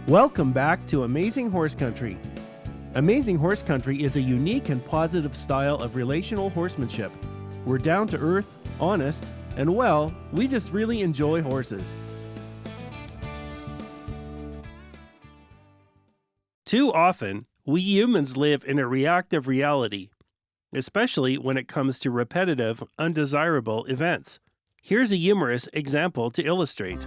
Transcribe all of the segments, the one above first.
Welcome back to Amazing Horse Country. Amazing Horse Country is a unique and positive style of relational horsemanship. We're down to earth, honest, and well, we just really enjoy horses. Too often, we humans live in a reactive reality, especially when it comes to repetitive, undesirable events. Here's a humorous example to illustrate.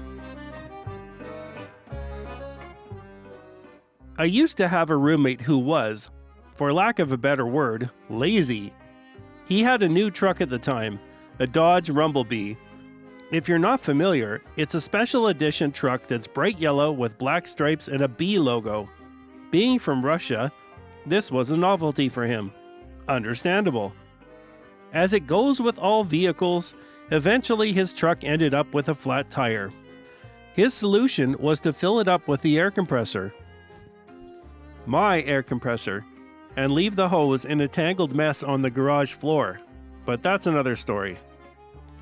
I used to have a roommate who was, for lack of a better word, lazy. He had a new truck at the time, a Dodge Rumblebee. If you're not familiar, it's a special edition truck that's bright yellow with black stripes and a B logo. Being from Russia, this was a novelty for him. Understandable. As it goes with all vehicles, eventually his truck ended up with a flat tire. His solution was to fill it up with the air compressor. My air compressor, and leave the hose in a tangled mess on the garage floor. But that's another story.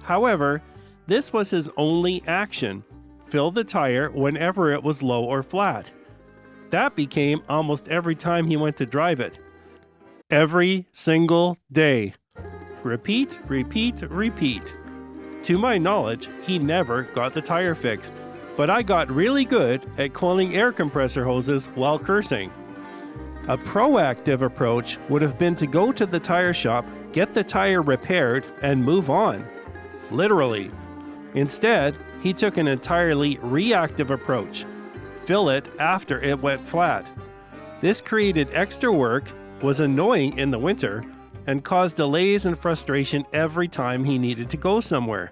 However, this was his only action: fill the tire whenever it was low or flat. That became almost every time he went to drive it. Every single day. Repeat, repeat, repeat. To my knowledge, he never got the tire fixed. But I got really good at coiling air compressor hoses while cursing. A proactive approach would have been to go to the tire shop, get the tire repaired, and move on. Literally. Instead, he took an entirely reactive approach. Fill it after it went flat. This created extra work, was annoying in the winter, and caused delays and frustration every time he needed to go somewhere.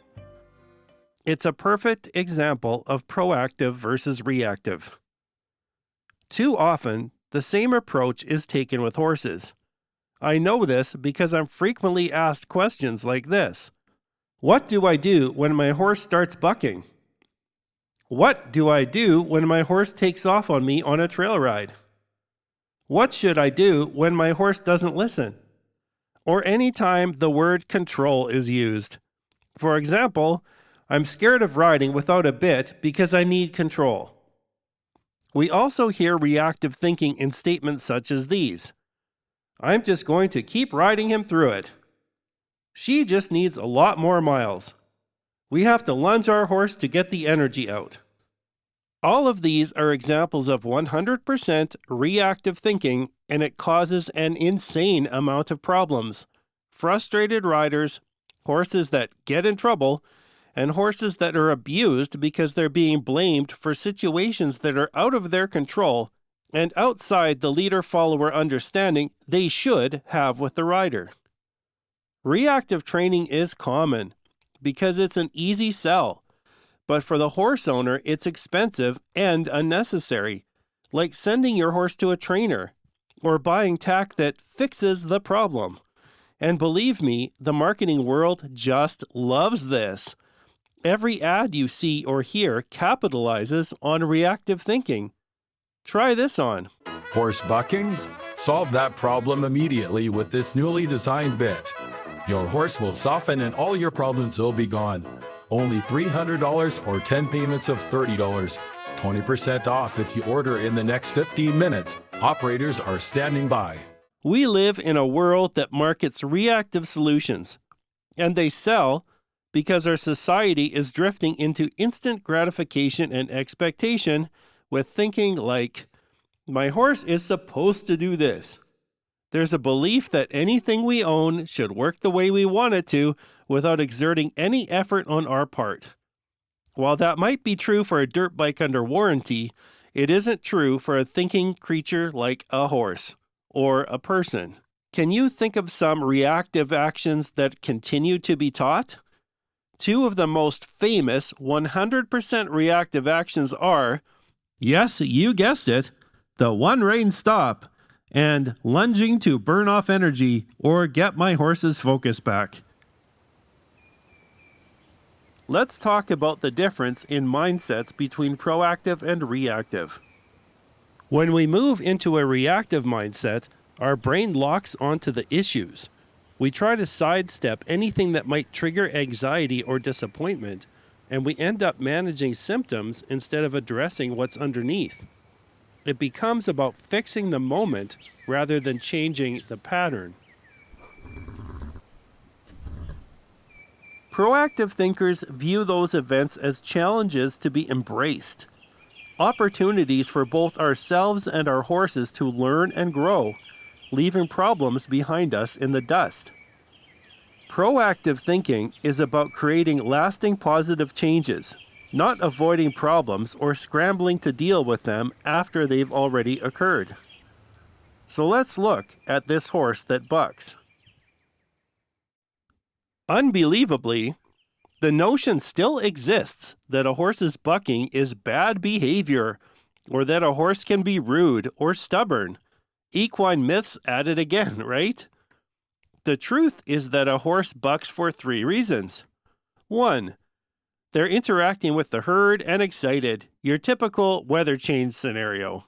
It's a perfect example of proactive versus reactive. Too often, the same approach is taken with horses. I know this because I'm frequently asked questions like this. What do I do when my horse starts bucking? What do I do when my horse takes off on me on a trail ride? What should I do when my horse doesn't listen? Or any time the word control is used. For example, I'm scared of riding without a bit because I need control. We also hear reactive thinking in statements such as these. I'm just going to keep riding him through it. She just needs a lot more miles. We have to lunge our horse to get the energy out. All of these are examples of 100% reactive thinking, and it causes an insane amount of problems. Frustrated riders, horses that get in trouble, and horses that are abused because they're being blamed for situations that are out of their control and outside the leader-follower understanding they should have with the rider. Reactive training is common because it's an easy sell, but for the horse owner, it's expensive and unnecessary, like sending your horse to a trainer or buying tack that fixes the problem. And believe me, the marketing world just loves this. Every ad you see or hear capitalizes on reactive thinking. Try this on. Horse bucking? Solve that problem immediately with this newly designed bit. Your horse will soften and all your problems will be gone. Only $300 or 10 payments of $30. 20% off if you order in the next 15 minutes. Operators are standing by. We live in a world that markets reactive solutions, and they sell because our society is drifting into instant gratification and expectation with thinking like, my horse is supposed to do this. There's a belief that anything we own should work the way we want it to without exerting any effort on our part. While that might be true for a dirt bike under warranty, it isn't true for a thinking creature like a horse or a person. Can you think of some reactive actions that continue to be taught? Two of the most famous 100% reactive actions are, yes, you guessed it, the one rein stop, and lunging to burn off energy or get my horse's focus back. Let's talk about the difference in mindsets between proactive and reactive. When we move into a reactive mindset, our brain locks onto the issues. We try to sidestep anything that might trigger anxiety or disappointment, and we end up managing symptoms instead of addressing what's underneath. It becomes about fixing the moment rather than changing the pattern. Proactive thinkers view those events as challenges to be embraced, opportunities for both ourselves and our horses to learn and grow, leaving problems behind us in the dust. Proactive thinking is about creating lasting positive changes, not avoiding problems or scrambling to deal with them after they've already occurred. So let's look at this horse that bucks. Unbelievably, the notion still exists that a horse's bucking is bad behavior, or that a horse can be rude or stubborn. Equine myths at it again, right? The truth is that a horse bucks for 3 reasons. 1. They're interacting with the herd and excited, your typical weather change scenario.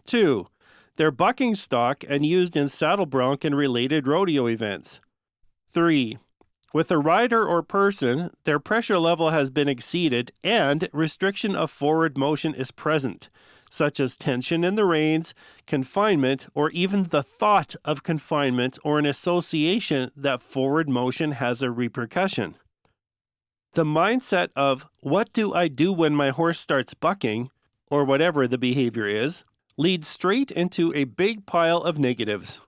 2. They're bucking stock and used in saddle bronc and related rodeo events. 3. With a rider or person, their pressure level has been exceeded and restriction of forward motion is present, such as tension in the reins, confinement, or even the thought of confinement or an association that forward motion has a repercussion. The mindset of, what do I do when my horse starts bucking, or whatever the behavior is, leads straight into a big pile of negatives.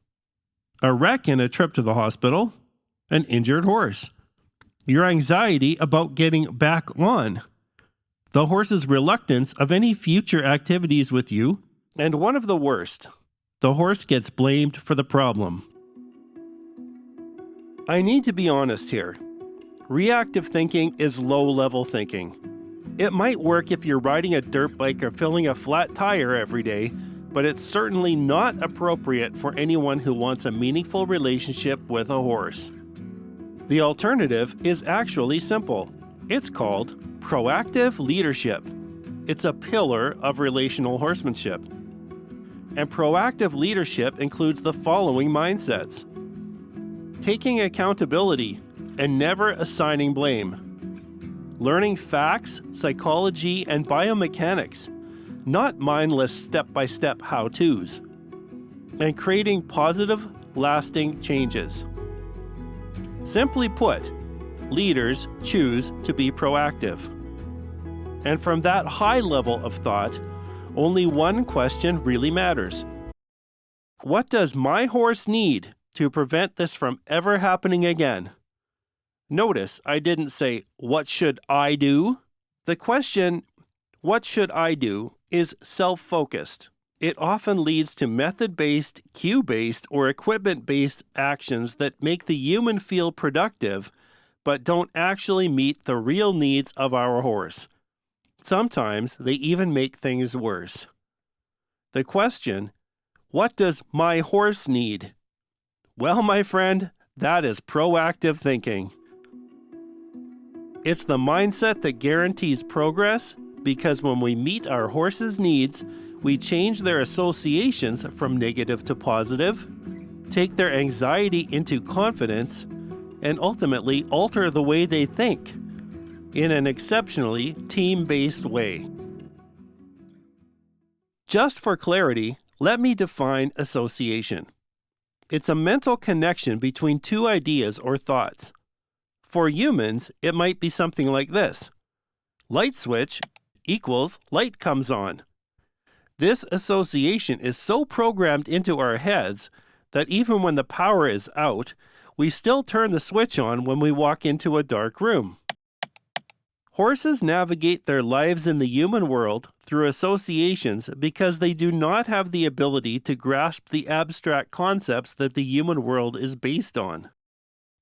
A wreck and a trip to the hospital, an injured horse, your anxiety about getting back on, the horse's reluctance of any future activities with you, and one of the worst, the horse gets blamed for the problem. I need to be honest here. Reactive thinking is low-level thinking. It might work if you're riding a dirt bike or filling a flat tire every day, but it's certainly not appropriate for anyone who wants a meaningful relationship with a horse. The alternative is actually simple. It's called proactive leadership. It's a pillar of relational horsemanship. And proactive leadership includes the following mindsets: taking accountability and never assigning blame, learning facts, psychology, and biomechanics, not mindless step-by-step how-tos, and creating positive, lasting changes. Simply put, leaders choose to be proactive. And from that high level of thought, only one question really matters. What does my horse need to prevent this from ever happening again? Notice I didn't say, what should I do? The question, what should I do, is self-focused. It often leads to method-based, cue-based, or equipment-based actions that make the human feel productive, but don't actually meet the real needs of our horse. Sometimes they even make things worse. The question, what does my horse need? Well, my friend, that is proactive thinking. It's the mindset that guarantees progress, because when we meet our horse's needs, we change their associations from negative to positive, take their anxiety into confidence, and ultimately alter the way they think in an exceptionally team-based way. Just for clarity, let me define association. It's a mental connection between 2 ideas or thoughts. For humans, it might be something like this: light switch equals light comes on. This association is so programmed into our heads that even when the power is out, we still turn the switch on when we walk into a dark room. Horses navigate their lives in the human world through associations because they do not have the ability to grasp the abstract concepts that the human world is based on.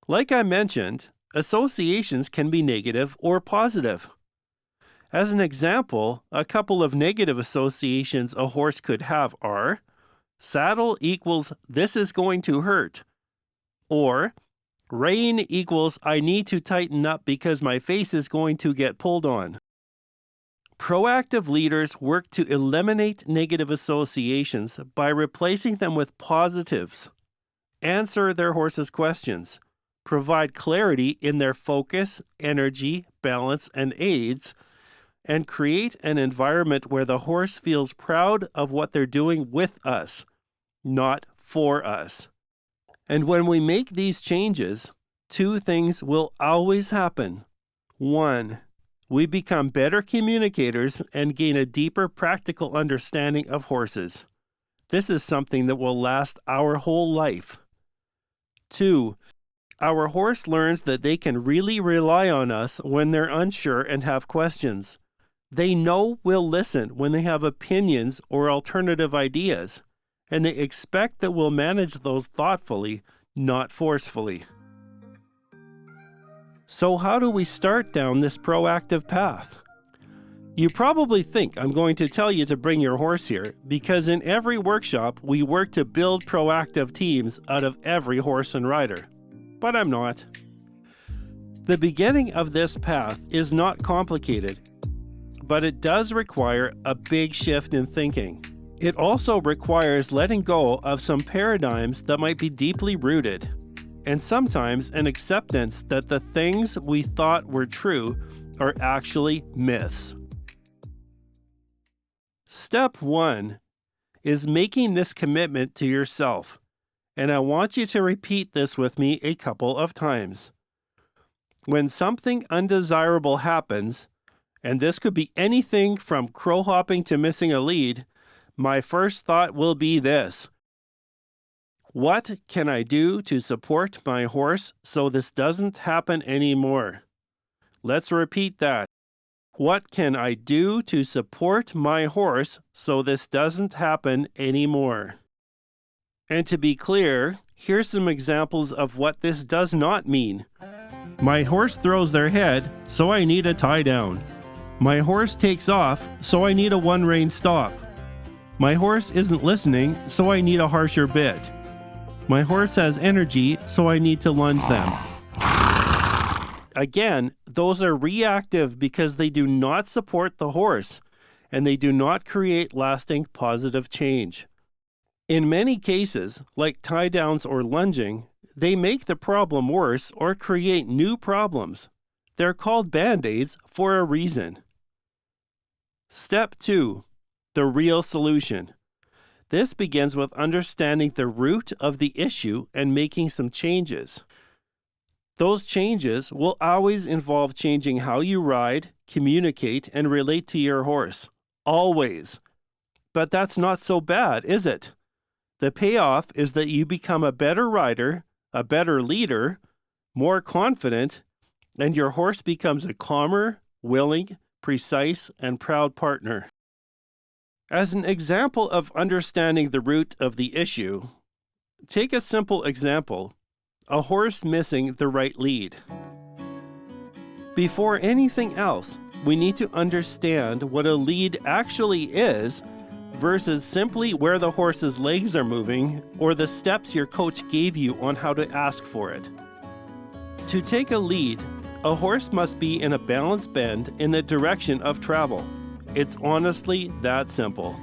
Like I mentioned, associations can be negative or positive. As an example, a couple of negative associations a horse could have are: saddle equals this is going to hurt, or rein equals I need to tighten up because my face is going to get pulled on. Proactive leaders work to eliminate negative associations by replacing them with positives, answer their horse's questions, provide clarity in their focus, energy, balance, and aids, and create an environment where the horse feels proud of what they're doing with us, not for us. And when we make these changes, two things will always happen. One, we become better communicators and gain a deeper practical understanding of horses. This is something that will last our whole life. Two, our horse learns that they can really rely on us when they're unsure and have questions. They know we'll listen when they have opinions or alternative ideas, and they expect that we'll manage those thoughtfully, not forcefully. So how do we start down this proactive path? You probably think I'm going to tell you to bring your horse here, because in every workshop we work to build proactive teams out of every horse and rider. But I'm not. The beginning of this path is not complicated, but it does require a big shift in thinking. It also requires letting go of some paradigms that might be deeply rooted, and sometimes an acceptance that the things we thought were true are actually myths. Step 1 is making this commitment to yourself, and I want you to repeat this with me a couple of times. When something undesirable happens, and this could be anything from crow hopping to missing a lead, my first thought will be this: what can I do to support my horse so this doesn't happen anymore? Let's repeat that. What can I do to support my horse so this doesn't happen anymore? And to be clear, here's some examples of what this does not mean. My horse throws their head, so I need a tie down. My horse takes off, so I need a one rein stop. My horse isn't listening, so I need a harsher bit. My horse has energy, so I need to lunge them. Again, those are reactive because they do not support the horse, and they do not create lasting positive change. In many cases, like tie downs or lunging, they make the problem worse or create new problems. They're called band-aids for a reason. Step 2, the real solution. This begins with understanding the root of the issue and making some changes. Those changes will always involve changing how you ride, communicate, and relate to your horse. Always. But that's not so bad, is it? The payoff is that you become a better rider, a better leader, more confident, and your horse becomes a calmer, willing, precise, and proud partner. As an example of understanding the root of the issue, take a simple example: a horse missing the right lead. Before anything else, we need to understand what a lead actually is versus simply where the horse's legs are moving or the steps your coach gave you on how to ask for it. To take a lead, a horse must be in a balanced bend in the direction of travel. It's honestly that simple.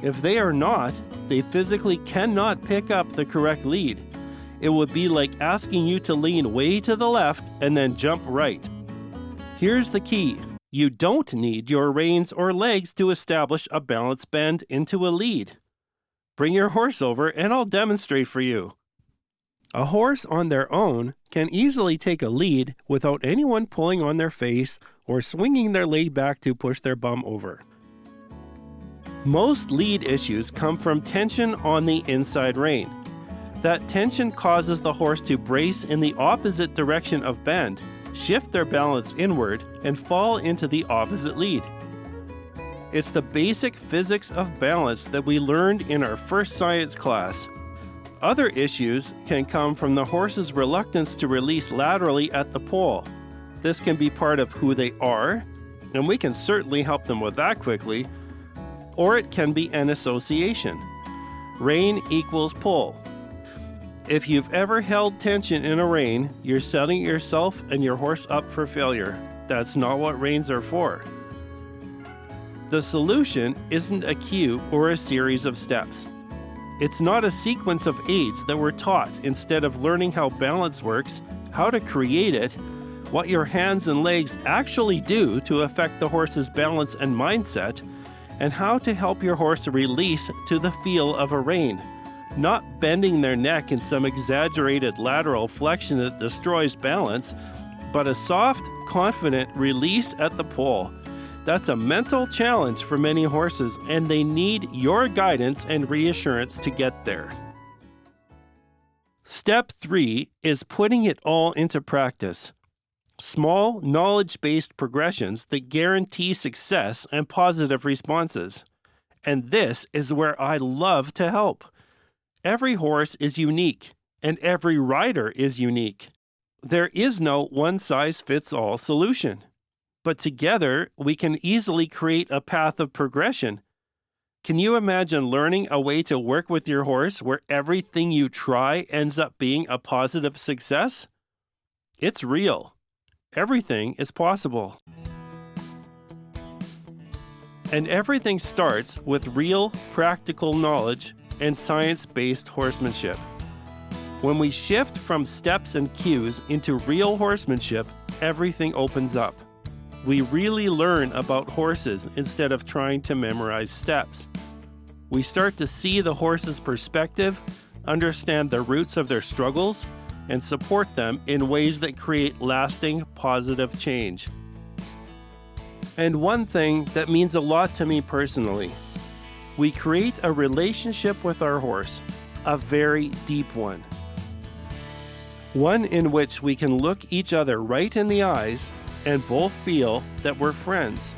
If they are not, they physically cannot pick up the correct lead. It would be like asking you to lean way to the left and then jump right. Here's the key. You don't need your reins or legs to establish a balanced bend into a lead. Bring your horse over and I'll demonstrate for you. A horse on their own can easily take a lead without anyone pulling on their face or swinging their leg back to push their bum over. Most lead issues come from tension on the inside rein. That tension causes the horse to brace in the opposite direction of bend, shift their balance inward, and fall into the opposite lead. It's the basic physics of balance that we learned in our first science class. Other issues can come from the horse's reluctance to release laterally at the pole. This can be part of who they are, and we can certainly help them with that quickly, or it can be an association. Rein equals pull. If you've ever held tension in a rein, you're setting yourself and your horse up for failure. That's not what reins are for. The solution isn't a cue or a series of steps. It's not a sequence of aids that we're taught. Instead of learning how balance works, how to create it, what your hands and legs actually do to affect the horse's balance and mindset, and how to help your horse release to the feel of a rein, not bending their neck in some exaggerated lateral flexion that destroys balance, but a soft, confident release at the pole. That's a mental challenge for many horses, and they need your guidance and reassurance to get there. Step 3 is putting it all into practice. Small, knowledge-based progressions that guarantee success and positive responses. And this is where I love to help. Every horse is unique, and every rider is unique. There is no one-size-fits-all solution. But together, we can easily create a path of progression. Can you imagine learning a way to work with your horse where everything you try ends up being a positive success? It's real. Everything is possible. And everything starts with real, practical knowledge and science-based horsemanship. When we shift from steps and cues into real horsemanship, everything opens up. We really learn about horses instead of trying to memorize steps. We start to see the horse's perspective, understand the roots of their struggles, and support them in ways that create lasting positive change. And one thing that means a lot to me personally, we create a relationship with our horse, a very deep one. One in which we can look each other right in the eyes and both feel that we're friends,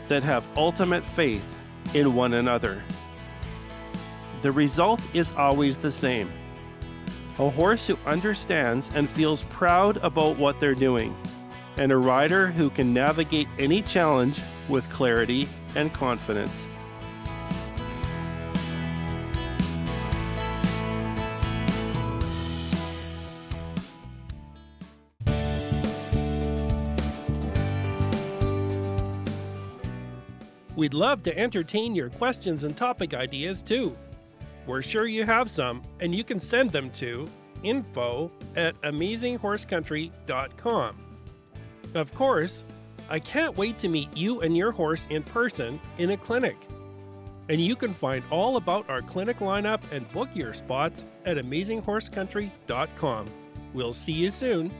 that have ultimate faith in one another. The result is always the same. A horse who understands and feels proud about what they're doing, and a rider who can navigate any challenge with clarity and confidence. We'd love to entertain your questions and topic ideas too. We're sure you have some, and you can send them to info@amazinghorseCountry.com. Of course, I can't wait to meet you and your horse in person in a clinic. And you can find all about our clinic lineup and book your spots at amazinghorseCountry.com. We'll see you soon.